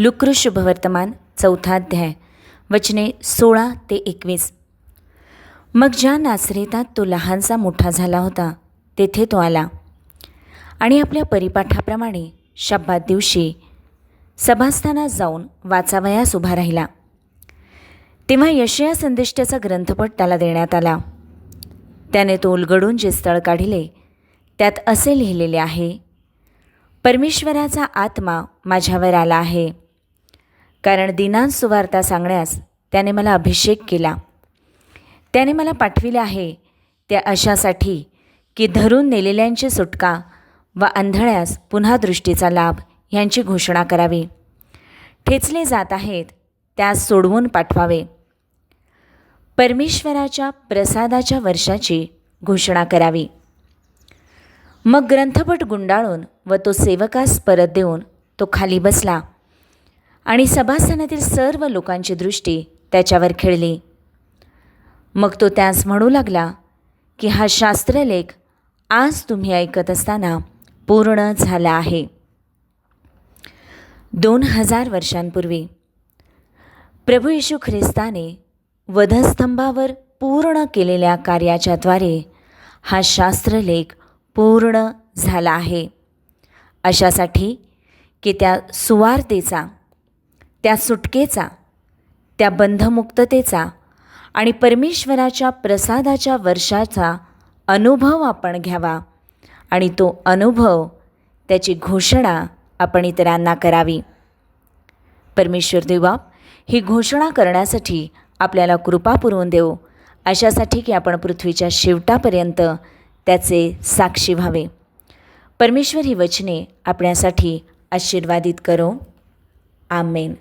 लुक्र शुभवर्तमान 4 अध्याय वचने 16 ते 21. मग ज्या नासरेतात तो लहानसा मोठा झाला होता तेथे तो आला आणि आपल्या परिपाठाप्रमाणे शब्बात दिवशी सभास्थानात जाऊन वाचावयास उभा राहिला. तेव्हा यशया संदेष्ट्याचा ग्रंथपट त्याला देण्यात आला. त्याने तो उलगडून जे स्थळ काढिले त्यात असे लिहिलेले आहे, परमेश्वराचा आत्मा माझ्यावर आला आहे, कारण दीनांस सुवार्ता सांगण्यास त्याने मला अभिषेक केला. त्याने मला पाठविले आहे त्या अशासाठी की धरून नेलेल्यांची सुटका व आंधळ्यास पुन्हा दृष्टीचा लाभ ह्यांची घोषणा करावी. ठेचले जात आहेत त्यास सोडवून पाठवावे. परमेश्वराच्या प्रसादाच्या वर्षाची घोषणा करावी. मग ग्रंथपट गुंडाळून व तो सेवकास परत देऊन तो खाली बसला आणि सभास्थानातील सर्व लोकांची दृष्टी त्याच्यावर खिळली. मग तो त्यास म्हणू लागला की हा शास्त्रलेख आज तुम्ही ऐकत असताना पूर्ण झाला आहे. 2000 वर्षांपूर्वी प्रभू येशू ख्रिस्ताने वधस्तंभावर पूर्ण केलेल्या कार्याच्याद्वारे हा शास्त्रलेख पूर्ण झाला आहे. अशासाठी की त्या सुवार्तेचा, त्या सुटकेचा, त्या बंधमुक्ततेचा आणि परमेश्वराच्या प्रसादाच्या वर्षाचा अनुभव आपण घ्यावा आणि तो अनुभव, त्याची घोषणा आपण इतरांना करावी. परमेश्वर देवबाप ही घोषणा करण्यासाठी आपल्याला कृपा पुरवून देव, अशासाठी की आपण पृथ्वीच्या शेवटापर्यंत त्याचे साक्षी व्हावे. परमेश्वर ही वचने आपल्यासाठी आशीर्वादित करो. आमेन.